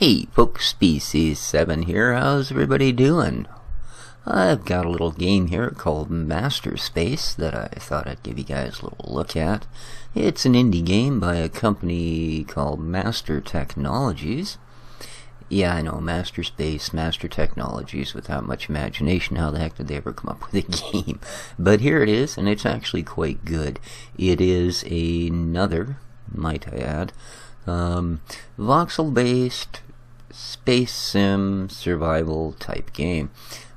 Hey folks, Species 7 here. How's everybody doing? I've got a little game here called Masterspace that I thought I'd give you guys a little look at. It's an indie game by a company called Master Technologies. Yeah, I know, Masterspace, Master Technologies, without much imagination. How the heck did they ever come up with a game? But here it is, and it's actually quite good. It is another, might I add, Voxel-based space sim survival type game.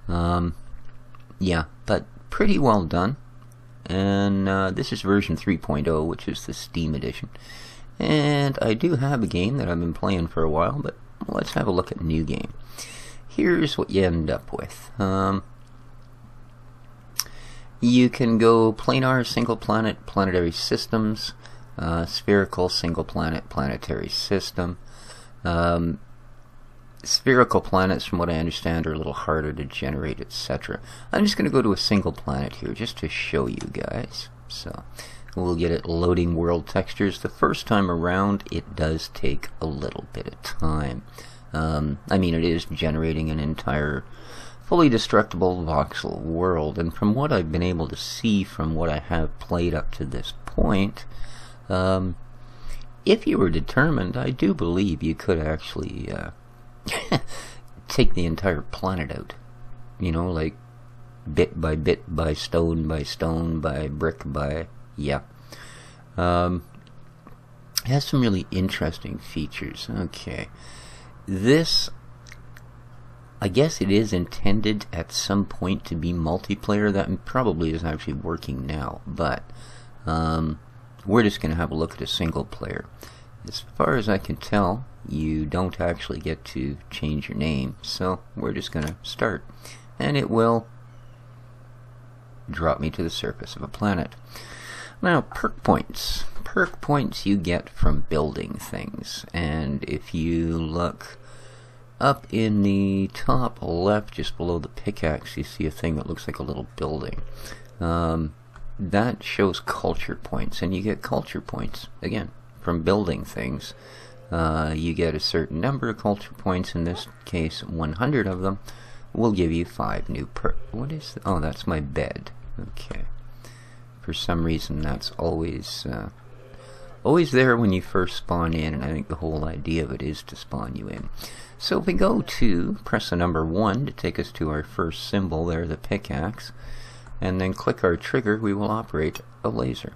Yeah, but pretty well done. And this is version 3.0, which is the Steam edition. And I do have a game that I've been playing for a while, but let's have a look at the new game. Here's what you end up with. You can go planar, single planet, planetary systems, spherical, single planet, planetary system. Spherical planets, from what I understand, are a little harder to generate, etc. I'm just going to go to a single planet here just to show you guys. So we'll get it loading world textures. The first time around, it does take a little bit of time. I mean, it is generating an entire fully destructible voxel world, and from what I've been able to see from what I have played up to this point, if you were determined, I do believe you could actually take the entire planet out. You know, like bit, by stone, by brick, by... yeah. It has some really interesting features. Okay. This, I guess it is intended at some point to be multiplayer. That probably is actually working now, but we're just going to have a look at a single player. As far as I can tell, you don't actually get to change your name, so we're just going to start. And it will drop me to the surface of a planet. Now, perk points. Perk points you get from building things. And if you look up in the top left, just below the pickaxe, you see a thing that looks like a little building. That shows culture points, and you get culture points, again, from building things. You get a certain number of culture points. In this case, 100 of them will give you 5 new what is oh, that's my bed. Okay. For some reason, that's always there when you first spawn in, and I think the whole idea of it is to spawn you in. So if we go to, press the number 1 to take us to our first symbol there, the pickaxe, and then click our trigger, we will operate a laser.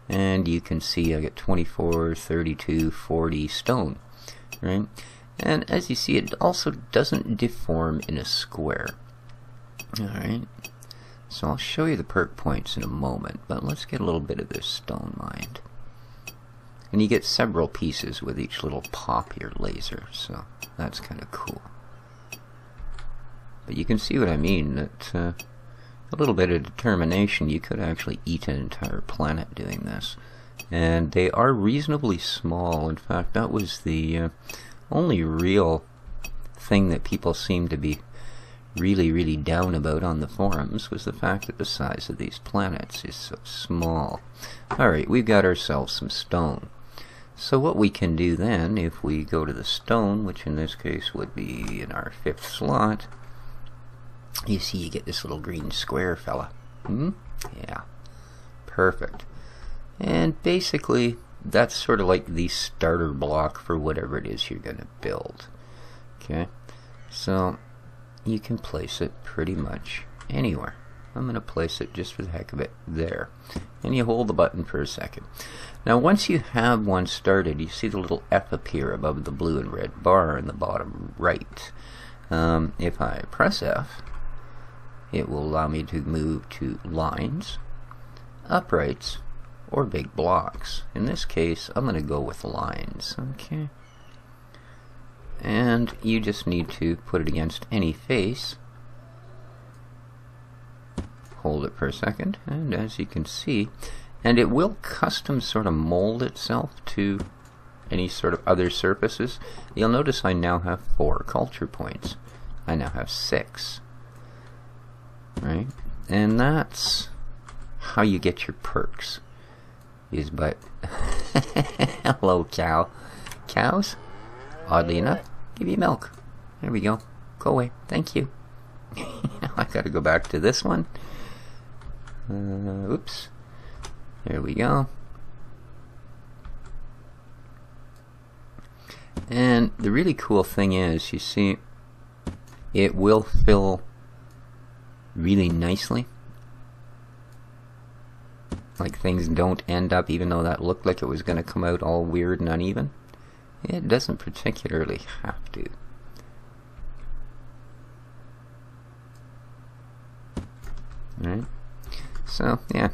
And you can see I get 24, 32, 40 stone, right? And as you see, it also doesn't deform in a square. Alright, so I'll show you the perk points in a moment, but let's get a little bit of this stone mined. And you get several pieces with each little pop your laser, so that's kind of cool. But you can see what I mean, that a little bit of determination, you could actually eat an entire planet doing this. And they are reasonably small. In fact, that was the only real thing that people seem to be really down about on the forums, was the fact that the size of these planets is so small. Alright, we've got ourselves some stone. So what we can do then, if we go to the stone, which in this case would be in our 5th slot, you see you get this little green square fella. Yeah. Perfect. And basically, that's sort of like the starter block for whatever it is you're going to build. Okay? So, you can place it pretty much anywhere. I'm going to place it just for the heck of it there. And you hold the button for a second. Now, once you have one started, you see the little F appear above the blue and red bar in the bottom right. If I press F, it will allow me to move to lines, uprights, or big blocks. In this case, I'm going to go with lines. Okay. And you just need to put it against any face. Hold it for a second, and as you can see, and it will custom sort of mold itself to any sort of other surfaces. You'll notice I now have 4 culture points. I now have 6. Right? And that's how you get your perks, is by hello cow. Cows, oddly enough, Give you milk. There we go. Go away. Thank you. I gotta go back to this one. Oops. There we go. And the really cool thing is, you see, it will fill really nicely. Like things don't end up, even though that looked like it was going to come out all weird and uneven. It doesn't particularly have to. Alright. So, yeah.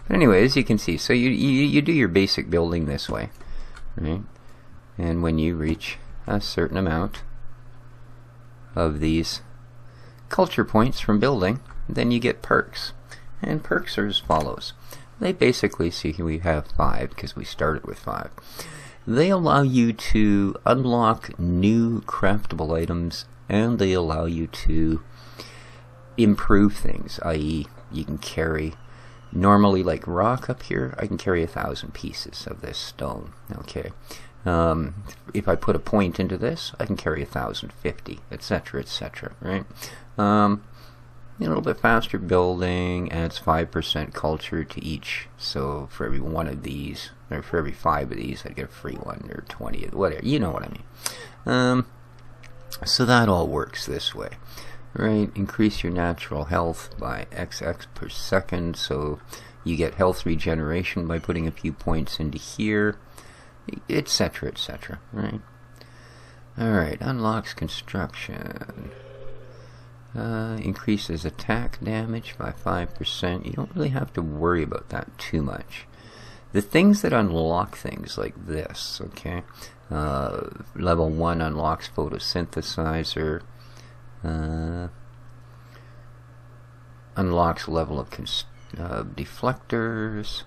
But anyways, you can see, so you do your basic building this way. Right? And when you reach a certain amount of these culture points from building, then you get perks. And perks are as follows. They basically, see, we have 5 because we started with 5. They allow you to unlock new craftable items, and they allow you to improve things, i.e. you can carry, normally like rock up here, I can carry 1,000 pieces of this stone. Okay. If I put a point into this, I can carry 1,050, etc., etc., right? A little bit faster building, adds 5% culture to each, so for every one of these, or for every 5 of these, I'd get a free one, or 20, whatever, you know what I mean. So that all works this way, right? Increase your natural health by XX per second, so you get health regeneration by putting a few points into here, etc., etc., right? Alright, unlocks construction. Increases attack damage by 5%. You don't really have to worry about that too much. The things that unlock things like this, okay? Level 1 unlocks photosynthesizer. Unlocks level of deflectors.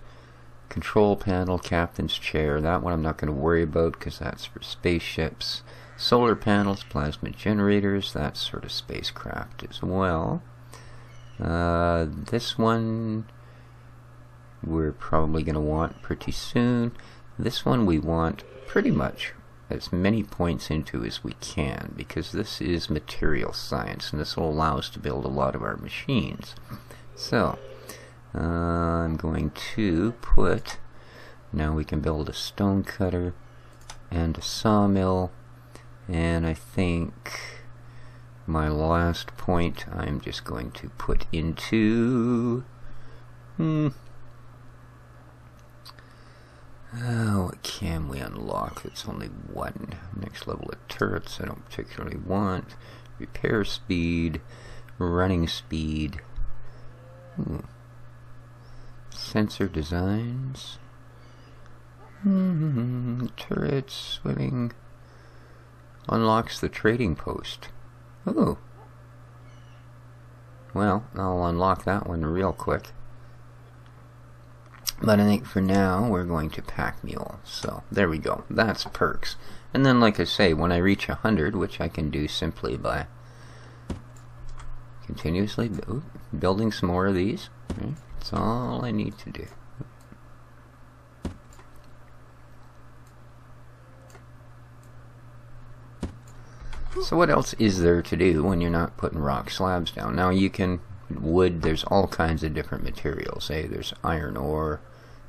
Control panel, captain's chair. That one I'm not going to worry about because that's for spaceships. Solar panels, plasma generators, that's sort of spacecraft as well. This one we're probably going to want pretty soon. This one we want pretty much as many points into as we can, because this is material science and this will allow us to build a lot of our machines. So I'm going to put, now we can build a stone cutter and a sawmill. And I think my last point I'm just going to put into what can we unlock? It's only 1. Next level of turrets I don't particularly want. Repair speed, running speed, sensor designs, turrets, swimming. Unlocks the trading post. Ooh. Well, I'll unlock that one real quick. But I think for now, we're going to pack mule. So, there we go. That's perks. And then, like I say, when I reach 100, which I can do simply by continuously building some more of these. Right? That's all I need to do. So what else is there to do when you're not putting rock slabs down? Now you can, wood, there's all kinds of different materials. Hey, there's iron ore.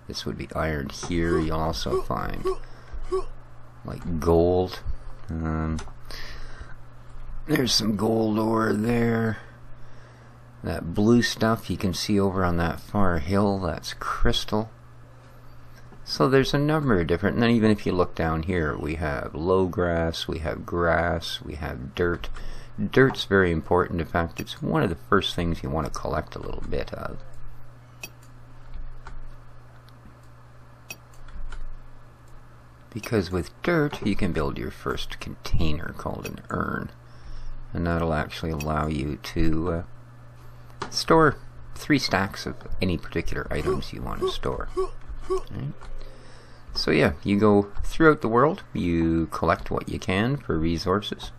This would be iron here. You'll also find like gold. There's some gold ore there. That blue stuff you can see over on that far hill, that's crystal. So there's a number of different, and then even if you look down here, we have low grass, we have grass, we have dirt. Dirt's very important. In fact, it's one of the first things you want to collect a little bit of. Because with dirt, you can build your first container called an urn. And that'll actually allow you to store 3 stacks of any particular items you want to store. Right? So yeah, you go throughout the world, you collect what you can for resources.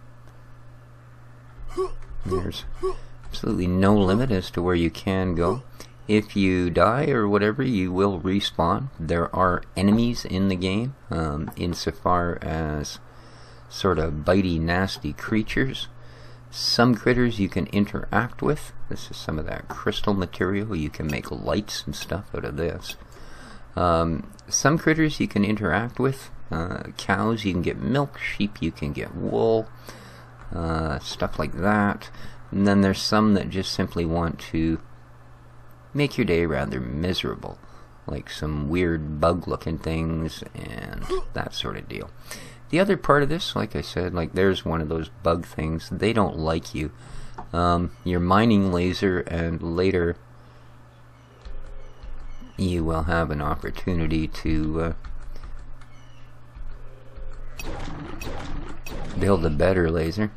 There's absolutely no limit as to where you can go. If you die or whatever, you will respawn. There are enemies in the game, insofar as sort of bitey, nasty creatures. Some critters you can interact with. This is some of that crystal material. You can make lights and stuff out of this. Some critters you can interact with. Cows you can get milk. Sheep you can get wool. Stuff like that. And then there's some that just simply want to make your day rather miserable. Like some weird bug looking things and that sort of deal. The other part of this, like I said, like there's one of those bug things. They don't like you. Your mining laser, and later you will have an opportunity to build a better laser.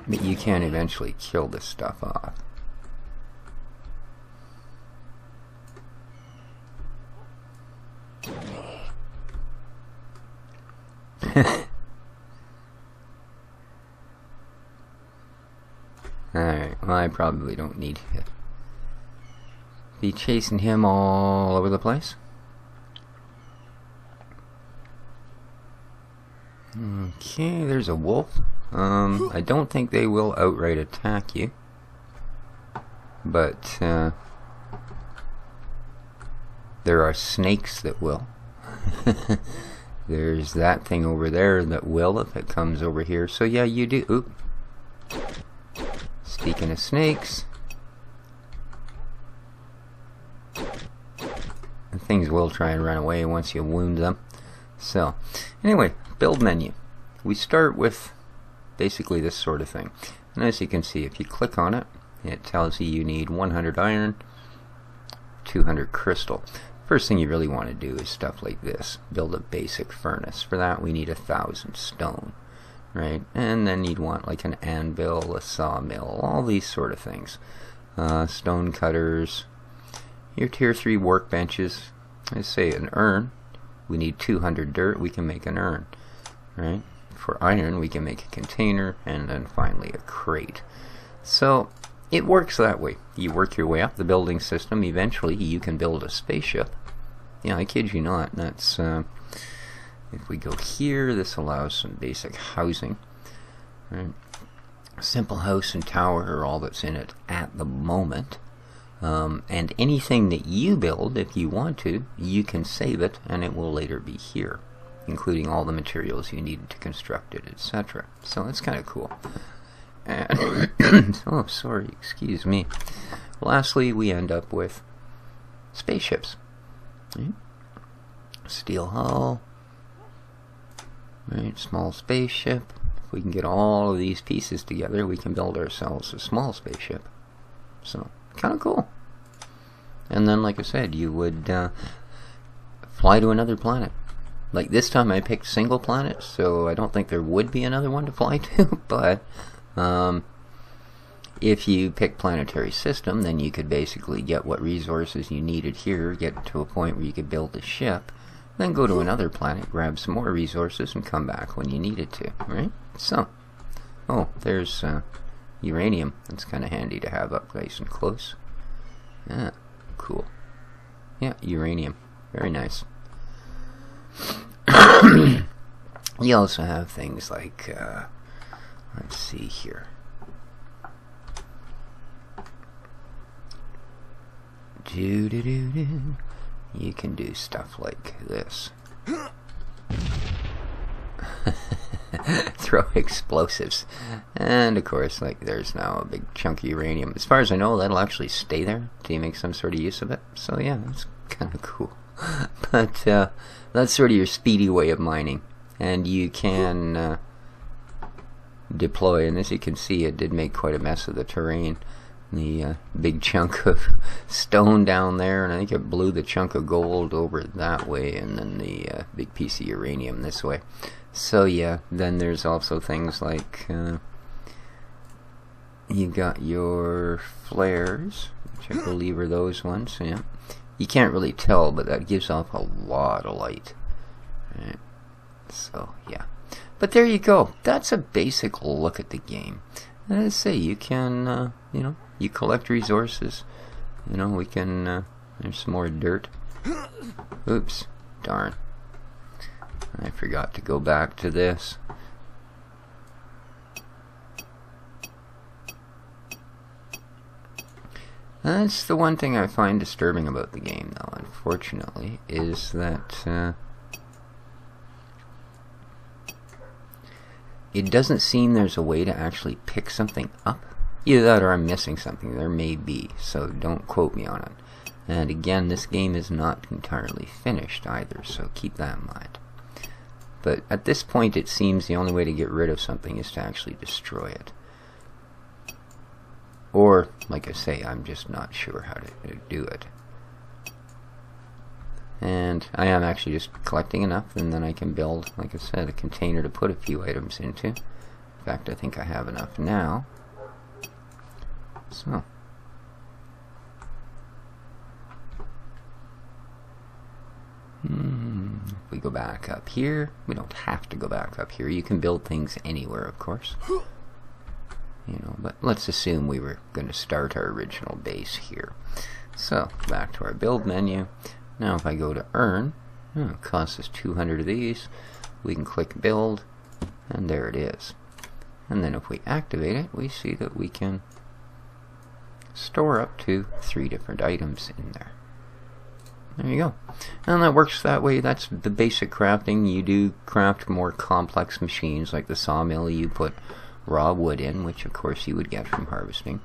But you can eventually kill this stuff off. Alright, well, I probably don't need to be chasing him all over the place. Okay, there's a wolf. I don't think they will outright attack you, but there are snakes that will. There's that thing over there that will if it comes over here. So yeah, you do. Oop. Speaking of snakes, things will try and run away once you wound them. So anyway, build menu. We start with basically this sort of thing. And as you can see, if you click on it, it tells you need 100 iron, 200 crystal. First thing you really want to do is stuff like this. Build a basic furnace. For that we need 1,000 stone, right? And then you'd want like an anvil, a sawmill, all these sort of things. Stone cutters, your tier 3 workbenches. I say an urn. We need 200 dirt, we can make an urn, right? For iron we can make a container, and then finally a crate. So it works that way. You work your way up the building system. Eventually you can build a spaceship. Yeah, I kid you not. That's if we go here, this allows some basic housing, right? Simple house and tower are all that's in it at the moment. And anything that you build, if you want to, you can save it and it will later be here, including all the materials you need to construct it, etc. So it's kind of cool. Oh, sorry, excuse me. Lastly, we end up with spaceships. Right? Steel hull. Right, small spaceship. If we can get all of these pieces together, we can build ourselves a small spaceship. So, kind of cool. And then, like I said, you would fly to another planet. Like this time I picked single planets, so I don't think there would be another one to fly to, but if you pick planetary system, then you could basically get what resources you needed here, get to a point where you could build a ship, then go to another planet, grab some more resources, and come back when you needed to, right? So, oh, there's uranium. That's kind of handy to have up nice and close. Yeah, cool. Yeah, uranium. Very nice. You also have things like, let's see here. You can do stuff like this. Throw explosives. And of course, like, there's now a big chunk of uranium. As far as I know, that'll actually stay there till you make some sort of use of it. So yeah, that's kind of cool. But that's sort of your speedy way of mining. And you can deploy, and as you can see, it did make quite a mess of the terrain. The big chunk of stone down there, and I think it blew the chunk of gold over that way, and then the big piece of uranium this way. So yeah, then there's also things like you got your flares, which I believe are those ones. Yeah, you can't really tell, but that gives off a lot of light. Right. So yeah, but there you go. That's a basic look at the game. And as I say, you can you know, you collect resources. You know, we can There's some more dirt. Oops, darn. I forgot to go back to this. That's the one thing I find disturbing about the game, though, unfortunately, is that it doesn't seem there's a way to actually pick something up. Either that or I'm missing something. There may be, so don't quote me on it. And again, this game is not entirely finished either, so keep that in mind. But at this point, it seems the only way to get rid of something is to actually destroy it. Or, like I say, I'm just not sure how to do it. And I am actually just collecting enough, and then I can build, like I said, a container to put a few items into. In fact, I think I have enough now. So. If we go back up here, we don't have to go back up here. You can build things anywhere, of course. You know, but let's assume we were going to start our original base here. So, back to our build menu. Now if I go to earn, it costs us 200 of these. We can click build, and there it is. And then if we activate it, we see that we can store up to 3 different items in there. There you go. And that works that way. That's the basic crafting. You do craft more complex machines, like the sawmill. You put raw wood in, which of course you would get from harvesting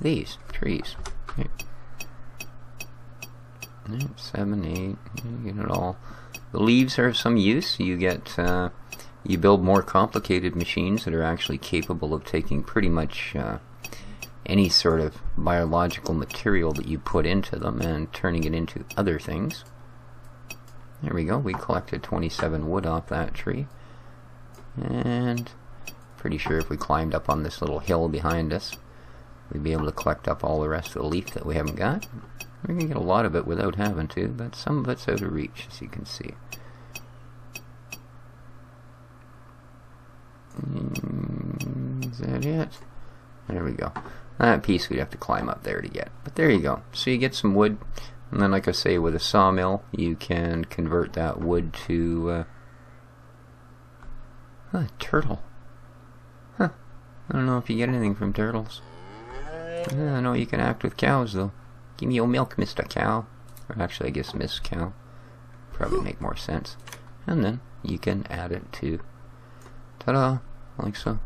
these trees. Right. 7, 8, you get it all. The leaves are of some use. You get, you build more complicated machines that are actually capable of taking pretty much any sort of biological material that you put into them and turning it into other things. There we go. We collected 27 wood off that tree. And pretty sure if we climbed up on this little hill behind us, we'd be able to collect up all the rest of the leaf that we haven't got. We can get a lot of it without having to, but some of it's out of reach, as you can see. Is that it? There we go. That piece we'd have to climb up there to get. But there you go. So you get some wood, and then like I say, with a sawmill, you can convert that wood to a turtle. Huh. I don't know if you get anything from turtles. I know you can act with cows, though. Give me your milk, Mr. Cow. Or actually, I guess Miss Cow. Probably make more sense. And then you can add it to... Ta-da! Like so.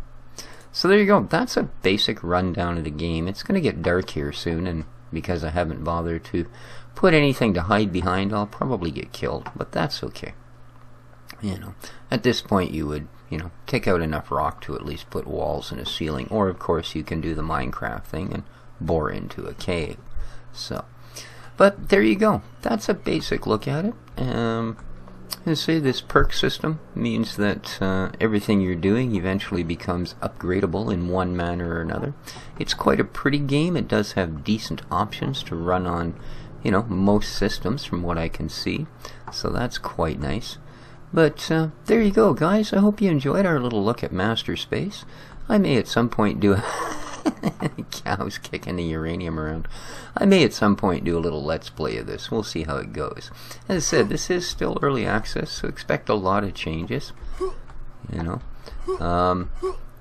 So there you go. That's a basic rundown of the game. It's going to get dark here soon, and because I haven't bothered to put anything to hide behind, I'll probably get killed. But that's okay. You know, at this point you would, you know, take out enough rock to at least put walls in a ceiling. Or, of course, you can do the Minecraft thing and bore into a cave. So, but there you go. That's a basic look at it. I say this perk system means that everything you're doing eventually becomes upgradable in one manner or another. It's quite a pretty game. It does have decent options to run on, you know, most systems from what I can see. So that's quite nice. But there you go, guys. I hope you enjoyed our little look at Masterspace. I may at some point do a... Cows kicking the uranium around. I may at some point do a little let's play of this. We'll see how it goes. As I said, this is still early access, so expect a lot of changes. You know.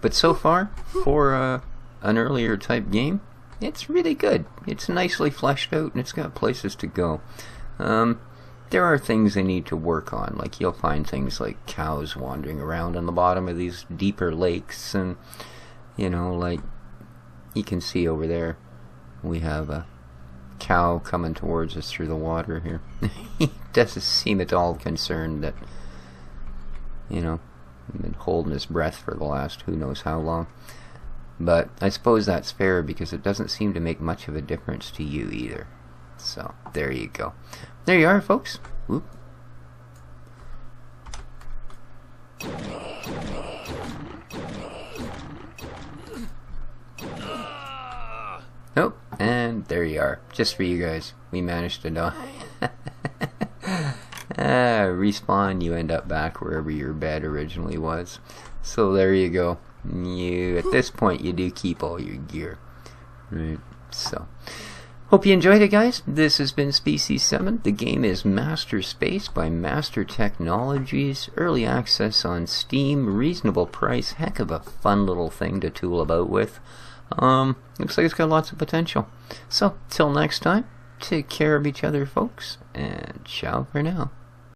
But so far, for an earlier type game, it's really good. It's nicely fleshed out, and it's got places to go. There are things they need to work on. Like, you'll find things like cows wandering around on the bottom of these deeper lakes, and, you know, like, you can see over there, we have a cow coming towards us through the water here. He doesn't seem at all concerned that, you know, he's been holding his breath for the last who knows how long. But I suppose that's fair because it doesn't seem to make much of a difference to you either. So, there you go. There you are, folks. Whoop. Nope, and there you are. Just for you guys. We managed to die. Respawn, you end up back wherever your bed originally was. So there you go. You, at this point, you do keep all your gear. Right, so... Hope you enjoyed it, guys. This has been Species 7. The game is Masterspace by Master Technologies. Early access on Steam. Reasonable price. Heck of a fun little thing to tool about with. Looks like it's got lots of potential. So, till next time, take care of each other, folks, and ciao for now.